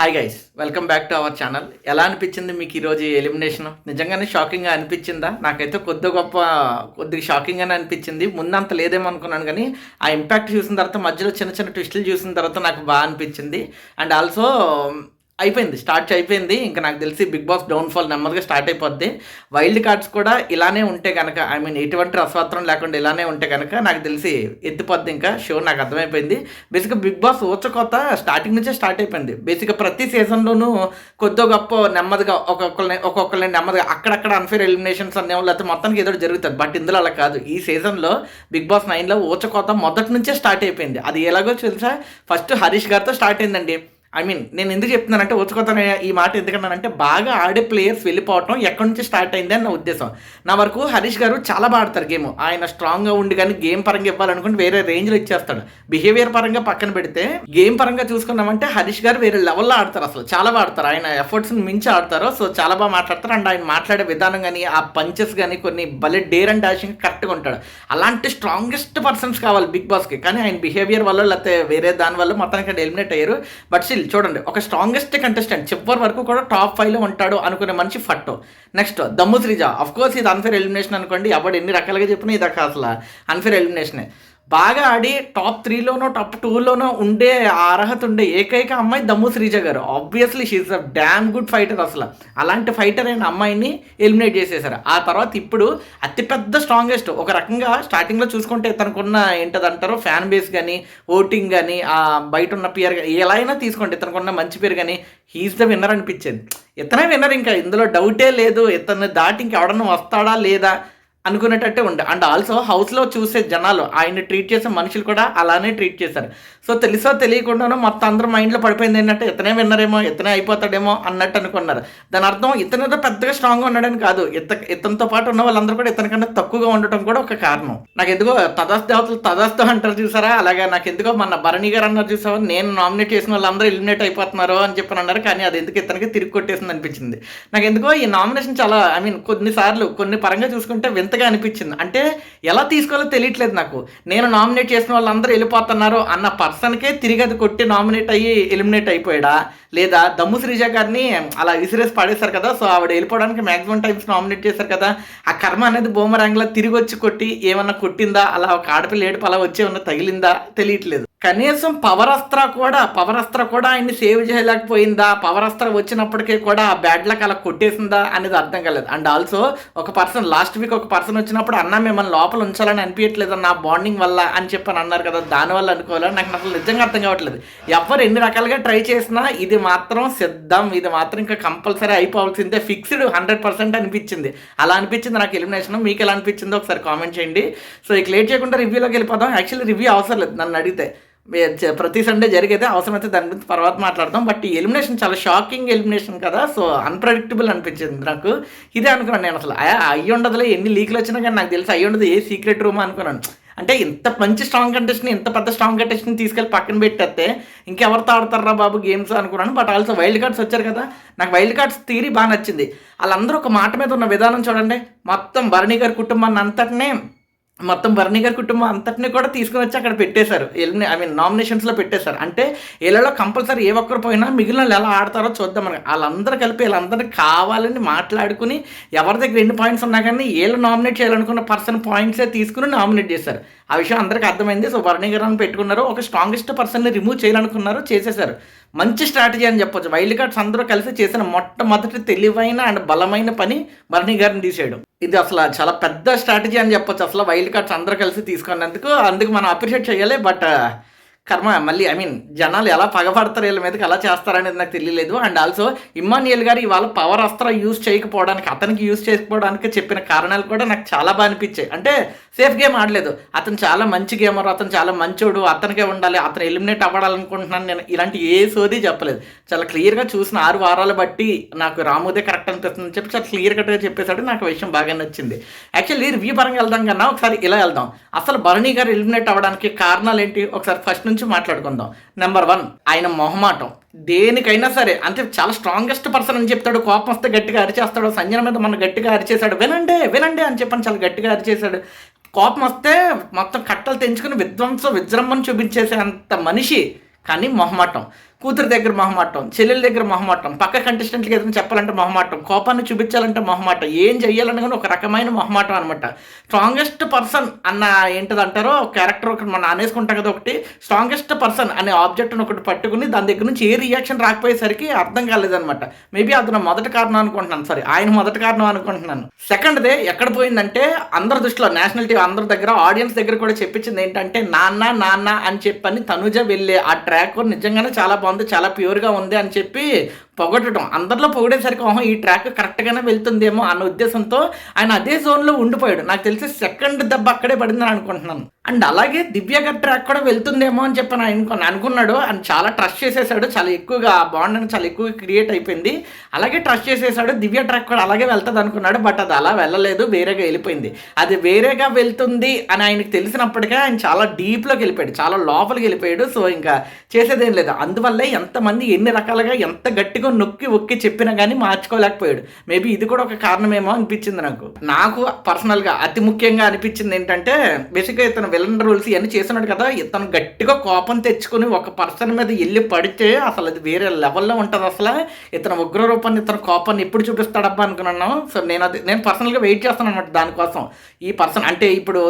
Hi guys, welcome back to our channel. ఎలా అనిపించింది మీకు ఈరోజు ఎలిమినేషన్? నిజంగానే షాకింగ్గా అనిపించిందా? నాకైతే కొద్దిగా షాకింగ్గానే అనిపించింది. ముందంత లేదేమో అనుకున్నాను, కానీ ఆ ఇంపాక్ట్ చూసిన తర్వాత మధ్యలో చిన్న చిన్న ట్విస్టులు చూసిన తర్వాత నాకు బాగా అనిపించింది. అండ్ ఆల్సో స్టార్ట్ అయిపోయింది. ఇంకా నాకు తెలిసి బిగ్ బాస్ డౌన్ఫాల్ నెమ్మదిగా స్టార్ట్ అయిపోద్ది. వైల్డ్ కార్డ్స్ కూడా ఇలానే ఉంటే కనుక, ఎటువంటి రసవత్రం లేకుండా ఇలానే ఉంటే కనుక నాకు తెలిసి ఎత్తిపోద్ది ఇంకా షో. నాకు అర్థమైపోయింది. బేసిక్గా బిగ్ బాస్ ఊచకోత స్టార్టింగ్ నుంచే స్టార్ట్ అయిపోయింది. బేసిక్గా ప్రతి సీజన్లోనూ కొద్దో గొప్ప నెమ్మదిగా ఒక్కొక్కరిని నెమ్మదిగా అక్కడక్కడ అన్ఫేర్ ఎలిమినేషన్స్ అనేవాళ్ళు, లేకపోతే మొత్తానికి ఏదో జరుగుతుంది. బట్ ఇందులో అలా కాదు. ఈ సీజన్లో బిగ్ బాస్ 9లో ఊచకోత మొదటి నుంచే స్టార్ట్ అయిపోయింది. అది ఎలాగో తెలుసా? ఫస్ట్ హరీష్ గారితో స్టార్ట్ అయిందండి. నేను ఎందుకు చెప్తున్నానంటే, ఊచకోతనే ఈ మాట ఎందుకన్నానంటే, బాగా ఆడే ప్లేయర్స్ వెళ్ళిపోవటం ఎక్కడి నుంచి స్టార్ట్ అయింది అని నా ఉద్దేశం. నా వరకు హరీష్ గారు చాలా బాగా ఆడతారు గేమ్. ఆయన స్ట్రాంగ్గా ఉండి కానీ గేమ్ పరంగా ఇవ్వాలనుకుంటే వేరే రేంజ్లో ఇచ్చేస్తాడు. బిహేవియర్ పరంగా పక్కన పెడితే గేమ్ పరంగా చూసుకున్నామంటే హరీష్ గారు వేరే లెవెల్లో ఆడతారు. అసలు చాలా బాగా ఆడతారు. ఆయన ఎఫర్ట్స్ని మించి ఆడతారు. సో చాలా బాగా మాట్లాడతారు. అండ్ ఆయన మాట్లాడే విధానం కానీ, ఆ పంచెస్ కానీ కొన్ని భలే డేర్ అండ్ డాషింగ్ కరెక్ట్గా ఉంటాడు. అలాంటి స్ట్రాంగెస్ట్ పర్సన్స్ కావాలి బిగ్ బాస్కి. కానీ ఆయన బిహేవియర్ వల్ల లేకపోతే వేరే దాని వల్ల మొత్తానికి ఎలిమినేట్ అయ్యారు. బట్ స్టిల్ చూడండి, ఒక స్ట్రాంగెస్ట్ కంటెస్టెంట్ చివరి వరకు కూడా టాప్ 5లో ఉంటాడు అనుకునే మనిషి ఫట్టో. నెక్స్ట్ దమ్ము శ్రీజ. అఫ్ కోర్స్ ఇది అన్ఫేర్ ఎలిమినేషన్ అనుకోండి. ఎవడు ఎన్ని రకాలుగా చెప్పినా ఇది అసలు అన్ఫేర్ ఎలిమినేషనే. బాగా ఆడి టాప్ 3లోనో టాప్ 2లోనో ఉండే అర్హత ఉండే ఏకైక అమ్మాయి దమ్ము శ్రీజ గారు. ఆబ్వియస్లీ షీఈస్ అ డ్యామ్ గుడ్ ఫైటర్. అసలు అలాంటి ఫైటర్ అయిన అమ్మాయిని ఎలిమినేట్ చేసేసారు. ఆ తర్వాత ఇప్పుడు అతిపెద్ద స్ట్రాంగెస్ట్, ఒక రకంగా స్టార్టింగ్లో చూసుకుంటే తనకున్న ఏంటదంటారో ఫ్యాన్ బేస్ కానీ, ఓటింగ్ కానీ, బయట ఉన్న పియర్ కానీ, ఎలా అయినా తీసుకోండి, ఇతనుకున్న మంచి పేరు కానీ, హీఈస్ ద విన్నర్ అనిపించేది. ఇతనే విన్నర్, ఇంకా ఇందులో డౌటే లేదు. ఇతన్ని దాటి ఇంకెవడన్నా వస్తాడా లేదా అనుకునేటట్టే ఉండే. అండ్ ఆల్సో హౌస్లో చూసే జనాలు, ఆయన్ని ట్రీట్ చేసే మనుషులు కూడా అలానే ట్రీట్ చేశారు. సో తెలుసో తెలియకుండానో మొత్తం అందరూ మైండ్లో పడిపోయింది ఏంటంటే, ఇతనే విన్నరేమో, ఇతనే అయిపోతాడేమో అన్నట్టు అనుకున్నారు. దాని అర్థం ఇతనేదో పెద్దగా స్ట్రాంగ్గా ఉన్నాడని కాదు. ఇతనితో పాటు ఉన్న వాళ్ళందరూ కూడా ఇతనికన్నా తక్కువగా ఉండటం కూడా ఒక కారణం. నాకు ఎందుకో తదాస్తు తదాస్తు అంటారు చూసారా, అలాగా నాకు ఎందుకో మన భరణి గారు అన్నారు చూసావా, నేను నామినేట్ చేసిన వాళ్ళందరూ ఎలిమినేట్ అయిపోతున్నారు అని చెప్పి అన్నారు. కానీ అది ఎందుకు ఇతనికి తిరిగి కొట్టేసింది అనిపించింది. నాకు ఎందుకో ఈ నామినేషన్ చాలా కొన్నిసార్లు కొన్ని పరంగా చూసుకుంటే వింతగా అనిపించింది. అంటే ఎలా తీసుకోవాలో తెలియట్లేదు నాకు. నేను నామినేట్ చేసిన వాళ్ళందరూ వెళ్ళిపోతున్నారు అన్న పర్సన్కే తిరిగి అది కొట్టి నామినేట్ అయ్యి ఎలిమినేట్ అయిపోయాడా, లేదా దమ్ము శ్రీజ గారిని అలా విసిరేసి పడేశారు కదా, సో ఆవిడ వెళ్ళిపోవడానికి మ్యాక్సిమం టైమ్స్ నామినేట్ చేశారు కదా, ఆ కర్మ అనేది బూమరాంగ్లా తిరిగి వచ్చి కొట్టి ఏమన్నా కొట్టిందా, అలా ఒక ఆడపిల్ల ఏడుపు అలా వచ్చి ఏమన్నా తగిలిందా తెలియట్లేదు. కనీసం పవర్ అస్త్ర కూడా ఆయన్ని సేవ్ చేయలేకపోయిందా, పవర్ అస్త్ర వచ్చినప్పటికీ కూడా ఆ బ్యాడ్ లక్ అలా కొట్టేసిందా అనేది అర్థం కాలేదు. అండ్ ఆల్సో ఒక పర్సన్ లాస్ట్ వీక్ ఒక పర్సన్ వచ్చినప్పుడు అన్న మిమ్మల్ని లోపల ఉంచాలని అనిపించట్లేదు నా బాండింగ్ వల్ల అని చెప్పని అన్నారు కదా, దానివల్ల అనుకోవాలని నాకు అసలు నిజంగా అర్థం కావట్లేదు. ఎవరు ఎన్ని రకాలుగా ట్రై చేసినా ఇది మాత్రం సిద్ధం, ఇది మాత్రం ఇంకా కంపల్సరీ అయిపోవాల్సిందే, ఫిక్స్డ్ 100% అనిపించింది. అలా అనిపించింది నాకు ఎలిమినేషన్. మీకు ఎలా అనిపించిందో ఒకసారి కామెంట్ చేయండి. సో ఇక లేట్ చేయకుండా రివ్యూలోకి వెళ్ళిపోదాం. యాక్చువల్లీ రివ్యూ అవసరం లేదు నన్ను అడిగితే, ప్రతి సండే జరిగేదే, అవసరమైతే దాని గురించి తర్వాత మాట్లాడదాం. బట్ ఈ ఎలిమినేషన్ చాలా షాకింగ్ ఎలిమినేషన్ కదా, సో అన్ప్రెడిక్టబుల్ అనిపించింది నాకు. ఇదే అనుకున్నాను నేను, అసలు అయ్యి ఉండదులే, ఎన్ని లీక్లు వచ్చినా కానీ నాకు తెలిసి అయ్యి ఉండదు, ఏ సీక్రెట్ రూమ్ అనుకున్నాను. అంటే ఇంత మంచి స్ట్రాంగ్ కంటెస్ట్ని, ఇంత పెద్ద స్ట్రాంగ్ కంటెస్ట్ని తీసుకెళ్ళి పక్కన పెట్టేస్తే ఇంకెవరితో ఆడతారా బాబు గేమ్స్ అనుకున్నాను. బట్ ఆల్సో వైల్డ్ కార్డ్స్ వచ్చారు కదా, నాకు వైల్డ్ కార్డ్స్ థియరీ బాగా నచ్చింది. వాళ్ళందరూ ఒక మాట మీద ఉన్న విధానం చూడండి. మొత్తం భరణి గారి కుటుంబాన్ని అంతటినీ కూడా తీసుకుని వచ్చి అక్కడ పెట్టేశారు. నామినేషన్స్లో పెట్టేశారు. అంటే వీళ్ళలో కంపల్సరీ ఏ ఒక్కరు పోయినా మిగిలిన వాళ్ళు ఎలా ఆడతారో చూద్దాం మనకి. వాళ్ళందరూ కలిపి వీళ్ళందరినీ కావాలని మాట్లాడుకుని ఎవరి దగ్గర ఎన్ని పాయింట్స్ ఉన్నా కానీ వీళ్ళు నామినేట్ చేయాలనుకున్న పర్సన్ పాయింట్సే తీసుకుని నామినేట్ చేశారు. ఆ విషయం అందరికీ అర్థమైంది. సో భరణి గారిని పెట్టుకున్నారు, ఒక స్ట్రాంగెస్ట్ పర్సన్ని రిమూవ్ చేయాలనుకున్నారు, చేసేశారు. మంచి స్ట్రాటజీ అని చెప్పొచ్చు. వైల్డ్ కార్డ్స్ అందరూ కలిసి చేసిన మొట్టమొదటి తెలివైన అండ్ బలమైన పని భరణి గారిని తీసేయడం. ఇది అసలు చాలా పెద్ద స్ట్రాటజీ అని చెప్పొచ్చు. అసలు వైల్డ్ కార్డ్స్ అందరూ కలిసి తీసుకున్నందుకు అందుకు మనం అప్రిషియేట్ చేయాలి. బట్ కర్మ మళ్ళీ జనాలు ఎలా పగపడతారు వీళ్ళ మీదకి, అలా చేస్తారనేది నాకు తెలియలేదు. అండ్ ఆల్సో ఇమ్మాన్యుయల్ గారు ఇవాళ పవర్ అస్త్ర యూజ్ చేయకపోవడానికి, అతనికి యూజ్ చేయకపోవడానికి చెప్పిన కారణాలు కూడా నాకు చాలా బాగా అనిపించాయి. అంటే సేఫ్ గేమ్ ఆడలేదు, అతను చాలా మంచి గేమర్, అతను చాలా మంచోడు, అతనికే ఉండాలి, అతను ఎలిమినేట్ అవ్వాలనుకుంటున్నాను నేను, ఇలాంటి ఏ సోది చెప్పలేదు. చాలా క్లియర్గా చూసిన 6 వారాలు బట్టి నాకు రాముదే కరెక్ట్ అనిపిస్తుందని చెప్పి చాలా క్లియర్ కట్గా చెప్పేశాడు. నాకు విషయం బాగా నచ్చింది. యాక్చువల్లీ రివ్యూ పరంగా వెళ్దాం కన్నా ఒకసారి ఇలా వెళ్దాం. అసలు భరణి గారు ఎలిమినేట్ అవ్వడానికి కారణాలు ఏంటి ఒకసారి ఫస్ట్ నుంచి మాట్లాడుకుందాం. నెంబర్ 1, ఆయన మొహమాటం. దేనికైనా సరే అంటే చాలా స్ట్రాంగెస్ట్ పర్సన్ అని చెప్తాడు, కోపం వస్తే గట్టిగా అరిచేస్తాడు. సంజన మీద మన గట్టిగా అరిచేశాడు, వినండి అని చెప్పని చాలా గట్టిగా అరిచేశాడు. కోపం వస్తే మొత్తం కట్టలు తెంచుకుని విజృంభణ చూపించేసే అంత మనిషి, కానీ మొహమాటం. కూతురు దగ్గర మొహమాటం, చెల్లెల దగ్గర మొహమాటం, పక్క కంటెస్టెంట్లకి ఏదైనా చెప్పాలంటే మొహమాటం, కోపాన్ని చూపించాలంటే మొహమాటం, ఏం చెయ్యాలన్నా కానీ ఒక రకమైన మొహమాటం అనమాట. స్ట్రాంగెస్ట్ పర్సన్ అన్న ఏంటిది అంటారో ఒక క్యారెక్టర్ ఒకటి మనం అనేసుకుంటాం కదా, ఒకటి స్ట్రాంగెస్ట్ పర్సన్ అనే ఆబ్జెక్ట్ని ఒకటి పట్టుకుని దాని దగ్గర నుంచి ఏ రియాక్షన్ రాకపోయేసరికి అర్థం కాలేదనమాట. మేబీ అది నా మొదటి కారణం అనుకుంటున్నాను, సారీ ఆయన మొదటి కారణం అనుకుంటున్నాను. సెకండ్దే ఎక్కడ పోయిందంటే అందరి దృష్టిలో నేషనల్ టీవీ అందరి దగ్గర ఆడియన్స్ దగ్గర కూడా చెప్పించింది ఏంటంటే నాన్న నాన్న అని చెప్పని తనుజ వెళ్ళే ఆ ట్రాక్ నిజంగానే చాలా బాగుంది, చాలా ప్యూర్గా ఉంది అని చెప్పి పొగడటం. అందరిలో పొగిడేసరికి ఓహో ఈ ట్రాక్ కరెక్ట్గానే వెళ్తుందేమో అన్న ఉద్దేశంతో ఆయన అదే జోన్లో ఉండిపోయాడు. నాకు తెలిసి సెకండ్ దెబ్బ అక్కడే పడిందని అనుకుంటున్నాను. అండ్ అలాగే దివ్య గారి ట్రాక్ కూడా వెళ్తుందేమో అని చెప్పి అనుకున్నాడు. అండ్ చాలా ట్రస్ట్ చేసేసాడు, చాలా ఎక్కువగా బాండ్ అని చాలా ఎక్కువగా క్రియేట్ అయిపోయింది. అలాగే ట్రస్ట్ చేసేసాడు, దివ్య ట్రాక్ కూడా అలాగే వెళ్తుంది అనుకున్నాడు. బట్ అది అలా వెళ్ళలేదు, వేరేగా వెళ్ళిపోయింది. అది వేరేగా వెళ్తుంది అని ఆయనకు తెలిసినప్పటికే ఆయన చాలా డీప్లోకి వెళ్ళిపోయాడు, చాలా లోపలికి వెళ్ళిపోయాడు. సో ఇంకా చేసేదేం లేదు. అందువల్లే ఎంతమంది ఎన్ని రకాలుగా ఎంత గట్టిగా నొక్కి ఒక్కి చెప్పినా కానీ మార్చుకోలేకపోయాడు. మేబీ ఇది కూడా ఒక కారణమేమో అనిపించింది నాకు పర్సనల్గా. అతి ముఖ్యంగా అనిపించింది ఏంటంటే బేసిక్గా ఇతను విలన్ రూల్స్ ఇవన్నీ చేస్తున్నాడు కదా, ఇతను గట్టిగా కోపం తెచ్చుకుని ఒక పర్సన్ మీద వెళ్ళి పడితే అసలు అది వేరే లెవెల్లో ఉంటుంది. అసలు ఇతను ఉగ్ర రూపాన్ని ఇతను కోపాన్ని ఎప్పుడు చూపిస్తాడబ్బా అనుకున్నాను. సో నేను పర్సనల్గా వెయిట్ చేస్తాను అనమాట దానికోసం. ఈ పర్సన్ అంటే ఇప్పుడు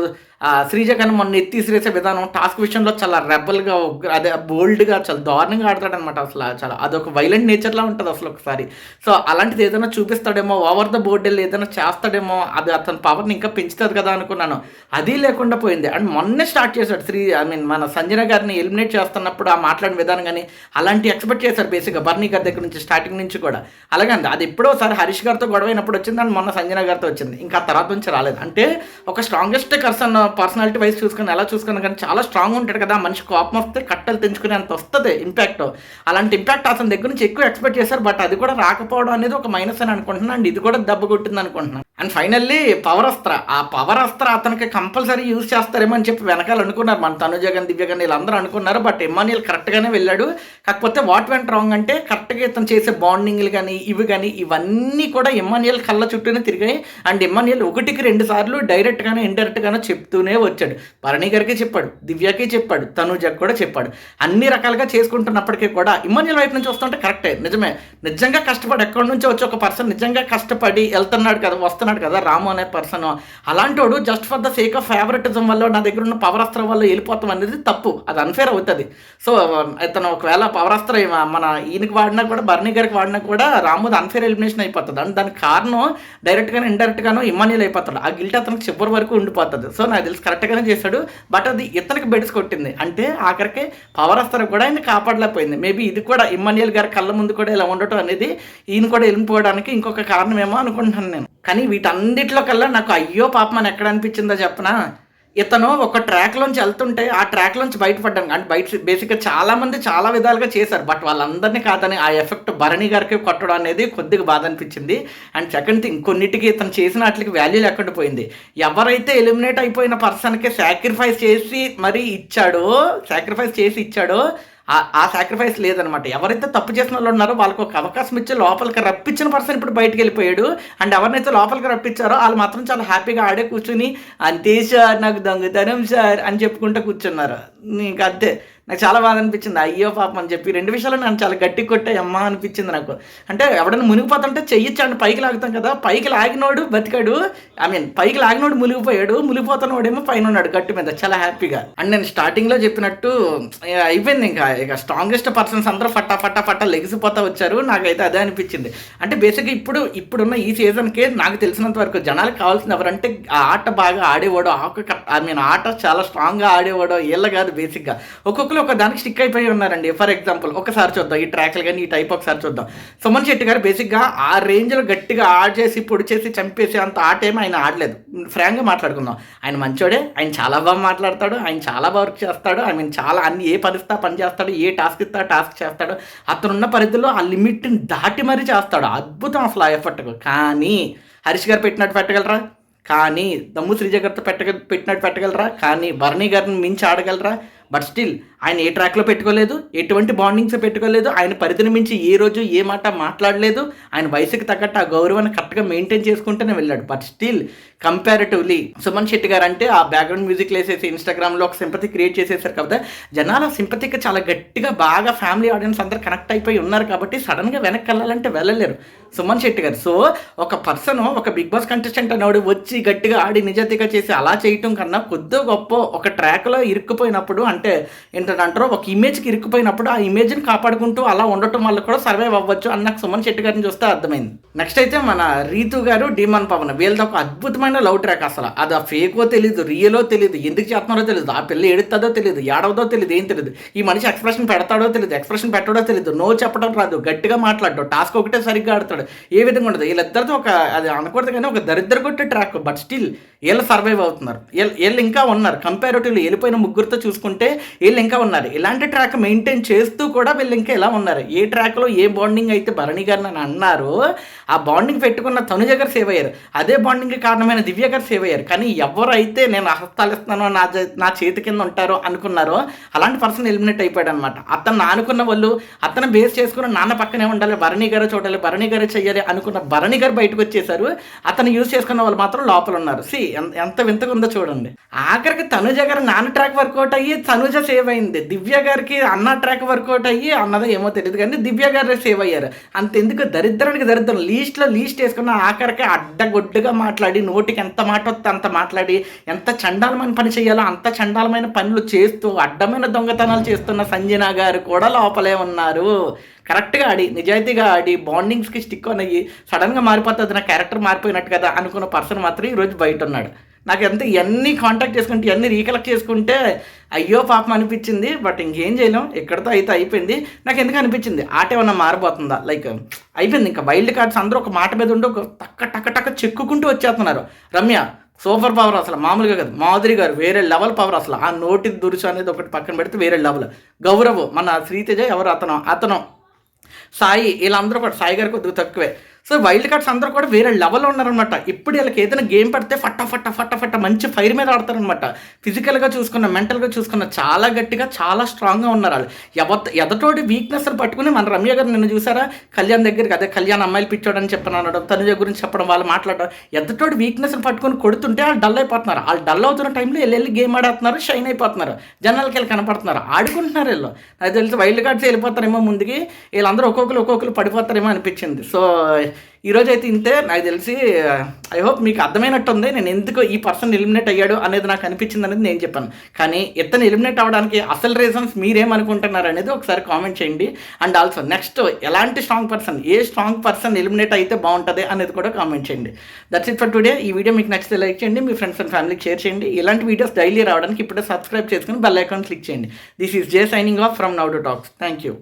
శ్రీజ కానీ మొన్న ఎత్తిసిరేసే విధానం టాస్క్ విషయంలో చాలా రెబల్గా అదే బోల్డ్గా చాలా దారుణంగా ఆడతాడనమాట. అసలు చాలా అదొక వైలెంట్ నేచర్లా ఉంటుంది అసలు ఒకసారి. సో అలాంటిది ఏదైనా చూపిస్తాడేమో, ఓవర్ ద బోర్డ్ వెళ్ళి ఏదైనా చేస్తాడేమో, అది అతని పవర్ని ఇంకా పెంచుతుంది కదా అనుకున్నాను. అది లేకుండా పోయింది. అండ్ మొన్నే స్టార్ట్ చేశాడు మన సంజన గారిని ఎలిమినేట్ చేస్తున్నప్పుడు ఆ మాట్లాడిన విధానం కానీ అలాంటి ఎక్స్పెక్ట్ చేశారు బేసిక్గా బర్నీ గారి దగ్గర నుంచి స్టార్టింగ్ నుంచి కూడా. అలాగే అది ఎప్పుడో ఒకసారి హరీష్ గారితో గొడవ అయినప్పుడు వచ్చింది, అండ్ మొన్న సంజన గారితో వచ్చింది. ఇంకా తర్వాత నుంచి రాలేదు. అంటే ఒక స్ట్రాంగెస్ట్ పర్సనాలిటీ వైజ్ చూసుకుని ఎలా చూసుకున్నా కానీ చాలా స్ట్రాంగ్ ఉంటాడు కదా, మనిషి కోపం వస్తే కట్టలు తెంచుకునే అంత వస్తుంది ఇంపాక్ట్. అలాంటి ఇంపాక్ట్ అతని దగ్గర నుంచి ఎక్కువ ఎక్స్పెక్ట్ చేశారు. బట్ అది కూడా రాకపోవడం అనేది ఒక మైనస్ అని అనుకుంటున్నాను. అండ్ ఇది కూడా దెబ్బ కొట్టింది అనుకుంటున్నాను. అండ్ ఫైనల్లీ పవర్ అస్త్ర, ఆ పవర్ అస్త్ర అతనికి కంపల్సరీ యూజ్ చేస్తారేమో అని చెప్పి వెనకాల అనుకున్నారు మన తనుజ గాని దివ్య గాని వీళ్ళందరూ అనుకున్నారు. బట్ ఎమ్మాన్యుయల్ కరెక్ట్గానే వెళ్ళాడు. కాకపోతే వాట్ వెంట్ రాంగ్ అంటే కరెక్ట్గా ఇతను చేసే బాండింగ్లు కానీ ఇవన్నీ కూడా ఎమ్మాన్యుయల్ కళ్ళ చుట్టూనే తిరిగాయి. అండ్ ఎమ్మాన్యుయల్ 1-2 సార్లు డైరెక్ట్గానే ఇండైరెక్ట్గానే చెప్తూనే వచ్చాడు. భరణి గారికి చెప్పాడు, దివ్యకి చెప్పాడు, తనుజకి కూడా చెప్పాడు. అన్ని రకాలుగా చేసుకుంటున్నప్పటికీ కూడా ఎమ్మాన్యుయల్ వైపు నుంచి వస్తుంటే కరెక్టే, నిజమే. నిజంగా కష్టపడి ఎక్కడి నుంచి వచ్చి ఒక పర్సన్ నిజంగా కష్టపడి వెళ్తున్నాడు కదా, వస్తున్నాడు కదా రాము అనే పర్సన్. అలాంటి వాడు just for the sake of favouritism వల్ల నా దగ్గర ఉన్న పవర్ అస్త్రం వల్ల వెళ్ళిపోతాం అనేది తప్పు, అది అన్ఫేర్ అవుతుంది. సో ఇతను ఒకవేళ పవర్ అస్త్రం మన ఈయనకి వాడినా కూడా భరణి గారికి వాడినా కూడా రాముది అన్ఫేర్ ఎలిమినేషన్ అయిపోతుంది. అండ్ దానికి కారణం డైరెక్ట్గానే ఇండైరెక్ట్గానో ఇమ్మాన్యుయల్ అయిపోతాడు. ఆ గిల్ట్ అతనికి చివరి వరకు ఉండిపోతుంది. సో నాకు తెలిసి కరెక్ట్గానే చేశాడు. బట్ అది ఇతనికి బెడ్స్ కొట్టింది. అంటే ఆఖరికి పవర్ అస్త్రం కూడా ఆయన కాపాడలేకపోయింది. మేబీ ఇది కూడా ఇమ్మాన్యుయల్ గారి కళ్ళ ముందు కూడా ఇలా ఉండటం అనేది ఈయన కూడా వెళ్ళిపోవడానికి ఇంకొక కారణమేమో అనుకుంటున్నాను నేను. కానీ వీటన్నిటిలో కల్లా నాకు అయ్యో పాపం అని ఎక్కడ అనిపించిందో చెప్పనా, ఇతను ఒక ట్రాక్లోంచి వెళ్తుంటే ఆ ట్రాక్లోంచి బయటపడ్డాను. అంటే బేసిక్గా చాలామంది చాలా విధాలుగా చేశారు. బట్ వాళ్ళందరినీ కాదని ఆ ఎఫెక్ట్ భరణి గారికి కొట్టడం అనేది కొద్దిగా బాధ అనిపించింది. అండ్ సెకండ్ థింగ్, కొన్నిటికి ఇతను చేసిన వాటికి వాల్యూ లేకుండా పోయింది. ఎవరైతే ఎలిమినేట్ అయిపోయిన పర్సన్కి సాక్రిఫైస్ చేసి ఇచ్చాడో ఆ సాక్రిఫైస్ లేదనమాట. ఎవరైతే తప్పు చేసిన వాళ్ళు ఉన్నారో వాళ్ళకి ఒక అవకాశం ఇచ్చి లోపలికి రప్పించిన పర్సన్ ఇప్పుడు బయటకు వెళ్ళిపోయాడు. అండ్ ఎవరినైతే లోపలికి రప్పించారో వాళ్ళు మాత్రం చాలా హ్యాపీగా ఆడే కూర్చుని అంతే సార్ నాకు దొంగతనం సార్ అని చెప్పుకుంటూ కూర్చున్నారు. ఇంకా అంతే. నాకు చాలా బాధ అనిపించింది, అయ్యో పాపం అని చెప్పి. 2 విషయాలు నన్ను చాలా గట్టి కొట్టాయమ్మా అనిపించింది నాకు. అంటే ఎవడైనా మునిగిపోతుంటే చెయ్యొచ్చాడు, పైకి లాగుతాం కదా, పైకి లాగినోడు బతికాడు, పైకి లాగినోడు మునిగిపోయాడు, మునిగిపోతున్నోడేమో పైన ఉన్నాడు గట్టు మీద చాలా హ్యాపీగా. అండ్ నేను స్టార్టింగ్లో చెప్పినట్టు అయిపోయింది. ఇక స్ట్రాంగెస్ట్ పర్సన్స్ అందరూ ఫట్టా లెగిసిపోతా వచ్చారు. నాకైతే అదే అనిపించింది. అంటే బేసిక్గా ఇప్పుడున్న ఈ సీజన్కి నాకు తెలిసినంత వరకు జనాలకు కావాల్సింది ఎవరంటే ఆ ఆట బాగా ఆడేవాడో, ఆట చాలా స్ట్రాంగ్గా ఆడేవాడో వీళ్ళ కాదు. బేసిక్గా ఒక్కొక్కరు ఒక దానికి స్టిక్ అయిపోయి ఉన్నారండి. ఫర్ ఎగ్జాంపుల్ ఒకసారి చూద్దాం ఈ ట్రాక్లు కానీ ఈ టైప్ ఒకసారి చూద్దాం. సుమన్ శెట్టి గారు బేసిక్గా ఆ రేంజ్లో గట్టిగా ఆడేసి పొడి చేసి చంపేసి అంత ఆట ఏమో ఆయన ఆడలేదు. ఫ్రాంక్గా మాట్లాడుకుందాం, ఆయన మంచోడే, ఆయన చాలా బాగా మాట్లాడతాడు, ఆయన చాలా బాగా వర్క్ చేస్తాడు. చాలా ఏ పని చేస్తాడు, ఏ టాస్క్ ఇస్తా టాస్క్ చేస్తాడు. అతనున్న పరిధిలో ఆ లిమిట్ని దాటి మరీ చేస్తాడు. అద్భుతం అసలు ఆ ఎఫర్ట్. కానీ హరీష్ గారు పెట్టినట్టు పెట్టగలరా? కానీ దమ్ము శ్రీజ గారితో పెట్టినట్టు పెట్టగలరా? కానీ భరణి గారిని మించి ఆడగలరా? బట్ స్టిల్ ఆయన ఏ ట్రాక్లో పెట్టుకోలేదు, ఎటువంటి బాండింగ్స్ పెట్టుకోలేదు, ఆయన పరిధిని మించి ఏ రోజు ఏ మాట మాట్లాడలేదు, ఆయన వయసుకి తగ్గట్టు ఆ గౌరవాన్ని కరెక్ట్గా మెయింటైన్ చేసుకుంటూనే వెళ్ళాడు. But still comparatively Suman Shetty గారు అంటే ఆ బ్యాక్గ్రౌండ్ మ్యూజిక్లు వేసేసి ఇన్స్టాగ్రామ్లో ఒక సింపతి క్రియేట్ చేసేసారు కాబట్టి జనాల సింపతికి చాలా గట్టిగా బాగా ఫ్యామిలీ ఆడియన్స్ అందరూ కనెక్ట్ అయిపోయి ఉన్నారు కాబట్టి సడన్గా వెనక్కి వెళ్ళాలంటే వెళ్ళలేరు సుమన్ శెట్టి గారు. సో ఒక పర్సన్ ఒక బిగ్ బాస్ కంటెస్టెంట్ అన్నాడు వచ్చి గట్టిగా ఆడి నిజాయితీగా చేసి అలా చేయటం కన్నా కొద్దిగా గొప్ప ఒక ట్రాక్లో ఇరుక్కుపోయినప్పుడు అంటే ఏంటంటారో ఒక ఇమేజ్కి ఇరుక్కుపోయినప్పుడు ఆ ఇమేజ్ని కాపాడుకుంటూ అలా ఉండటం వల్ల కూడా సర్వైవ్ అవ్వచ్చు అని నాకు సుమన్ శెట్టి గారిని చూస్తే అర్థమైంది. నెక్స్ట్ అయితే మన రీతు గారు డీమన్ పవన్ వీళ్ళది ఒక అద్భుతమైన లవ్ ట్రాక్. అసలు అది ఆ ఫేకో తెలియదు, రియలో తెలియదు, ఎందుకు చేస్తున్నారో తెలియదు, ఆ పిల్ల ఏడుతుందో తెలియదు, ఏడవదో తెలియదు, ఏం తెలియదు, ఈ మనిషి ఎక్స్ప్రెషన్ పెడతాడో తెలియదు, ఎక్స్ప్రెషన్ పెట్టడో తెలియదు, నో చెప్పడం రాదు, గట్టిగా మాట్లాడడం, టాస్క్ ఒకటే సరిగ్గా ఆడతాడు, ఏ విధంగా ఉండదు. వీళ్ళిద్దరితో ఒక అది అనకూడదు కానీ ఒక దరిద్ర కొట్టే ట్రాక్. బట్ స్టిల్ వీళ్ళు సర్వైవ్ అవుతున్నారు, వీళ్ళు ఇంకా ఉన్నారు. కంపారిటివ్లీ వెళ్ళిపోయిన ముగ్గురితో చూసుకుంటే వీళ్ళు ఇంకా ఉన్నారు. ఇలాంటి ట్రాక్ మెయింటైన్ చేస్తూ కూడా వీళ్ళు ఇంకా ఎలా ఉన్నారు. ఏ ట్రాక్లో ఏ బాండింగ్ అయితే భరణి గారు అని అన్నారో ఆ బాండింగ్ పెట్టుకున్న తనుజ గారు సేవ్ అయ్యారు, అదే బాండింగ్కి కారణమైన దివ్య గారు సేవ్ అయ్యారు. కానీ ఎవరైతే నేను హస్తాలు ఇస్తున్నానో నా చేతి కింద ఉంటారో అనుకున్నారో అలాంటి పర్సన్ ఎలిమినేట్ అయిపోయాడు అనమాట. అతను అనుకున్న వాళ్ళు అతను బేస్ చేసుకుని నాన్న పక్కనే ఉండాలి, భరణి గారు చూడాలి, భరణి గారు చెయ్యాలి అనుకున్న భరణి గారు బయటకు వచ్చేసారు. అతను యూజ్ చేసుకున్న వాళ్ళు మాత్రం లోపల ఉన్నారు. ఎంత వింతగా ఉందో చూడండి. ఆఖరికి తనుజ గారు నాన్న ట్రాక్ వర్కౌట్ అయ్యి తనుజ సేవ్ అయింది, దివ్య గారికి అన్న ట్రాక్ వర్కౌట్ అయ్యి అన్నదో ఏమో తెలియదు కానీ దివ్య గారు సేవ్ అయ్యారు. అంతెందుకు దరిద్రానికి దరిద్రం లీస్ట్లో లీస్ట్ వేసుకున్న ఆఖరికి అడ్డగొడ్డుగా మాట్లాడి నోటికి ఎంత మాట వస్తే అంత మాట్లాడి ఎంత చండాలమైన పని చేయాలో అంత చండాలమైన పనులు చేస్తూ అడ్డమైన దొంగతనాలు చేస్తున్న సంజన గారు కూడా లోపలే ఉన్నారు. కరెక్ట్గా ఆడి నిజాయితీగా ఆడి బాండింగ్స్కి స్టిక్ ఆన్ అయ్యి సడన్గా మారిపోతుంది, నా క్యారెక్టర్ మారిపోయినట్టు కదా అనుకున్న పర్సన్ మాత్రం ఈరోజు బయట ఉన్నాడు. నాకు ఎంత ఇవన్నీ కాంటాక్ట్ చేసుకుంటే ఇవన్నీ రీకలెక్ట్ చేసుకుంటే అయ్యో పాపం అనిపించింది. బట్ ఇంకేం చేయలేం, ఎక్కడితో అయితే అయిపోయింది. నాకు ఎందుకు అనిపించింది ఆట ఏమన్నా మారిపోతుందా, లైక్ అయిపోయింది. ఇంకా వైల్డ్ కార్డ్స్ అందరూ ఒక మాట మీద ఉండి ఒక టక్క చెక్కుకుంటూ వచ్చేస్తున్నారు. రమ్య సూపర్ పవర్ అసలు మామూలుగా కాదు, మాధురి గారు వేరే లెవెల్ పవర్ అసలు. ఆ నోటి దురుసు అనేది ఒకటి పక్కన పెడితే వేరే లెవెల్. గౌరవ్ మన శ్రీతేజ ఎవరు అతను సాయి వీళ్ళందరూ కూడా సాయి గారు కొద్దిగా తక్కువే. సో వైల్డ్ కార్డ్స్ అందరూ కూడా వేరే లెవెల్లో ఉన్నారనమాట. ఇప్పుడు వీళ్ళకి ఏదైనా గేమ్ పడితే ఫట్ట మంచి ఫైర్ మీద ఆడతారనమాట. ఫిజికల్గా చూసుకున్న మెంటల్గా చూసుకున్న చాలా గట్టిగా చాలా స్ట్రాంగ్గా ఉన్నారు వాళ్ళు. ఎదటోడి వీక్నెస్ని పట్టుకుని మన రమ్య గారు నిన్ను చూసారా కళ్యాణ్ దగ్గరికి, అదే కళ్యాణ్ అమ్మాయిలు పిచ్చోడని చెప్పడం, తనుజ గురించి చెప్పడం, వాళ్ళు మాట్లాడడం, ఎదటోడి వీక్నెస్ని పట్టుకుని కొడుతుంటే వాళ్ళు డల్ అయిపోతున్నారు. వాళ్ళు డల్ అవుతున్న టైంలో వెళ్ళి గేమ్ ఆడుతున్నారు, షైన్ అయిపోతున్నారు, జనాలకి వెళ్ళి కనపడుతున్నారు, ఆడుకుంటున్నారు. వీళ్ళు నాకు తెలిసి వైల్డ్ కార్డ్స్ వెళ్ళిపోతారేమో ముందుకి, వీళ్ళందరూ ఒక్కొక్కరు పడిపోతారేమో అనిపించింది. సో ఈరోజు అయితే ఇంతే. నాకు తెలిసి ఐ హోప్ మీకు అర్థమైనట్టుంది నేను ఎందుకు ఈ పర్సన్ ఎలిమినేట్ అయ్యాడు అనేది నాకు అనిపించింది అనేది నేను చెప్పాను. కానీ ఇతను ఎలిమినేట్ అవ్వడానికి అసలు రీజన్స్ మీరేమనుకుంటున్నారు అనేది ఒకసారి కామెంట్ చేయండి. అండ్ ఆల్సో నెక్స్ట్ ఎలాంటి స్ట్రాంగ్ పర్సన్ ఎలిమినేట్ అయితే బాగుంటుంది అనేది కూడా కామెంట్ చేయండి. That's it for today. ఈ వీడియో మీకు నచ్చితే లైక్ చేయండి, మీ ఫ్రెండ్స్ అండ్ ఫ్యామిలీకి షేర్ చేయండి. ఇలాంటి వీడియోస్ డైలీ రావడానికి ఇప్పుడే సబ్స్క్రైబ్ చేసుకుని బెల్ ఐకాన్ క్లిక్ చేయండి. This is J signing off from now to talks. Thank you.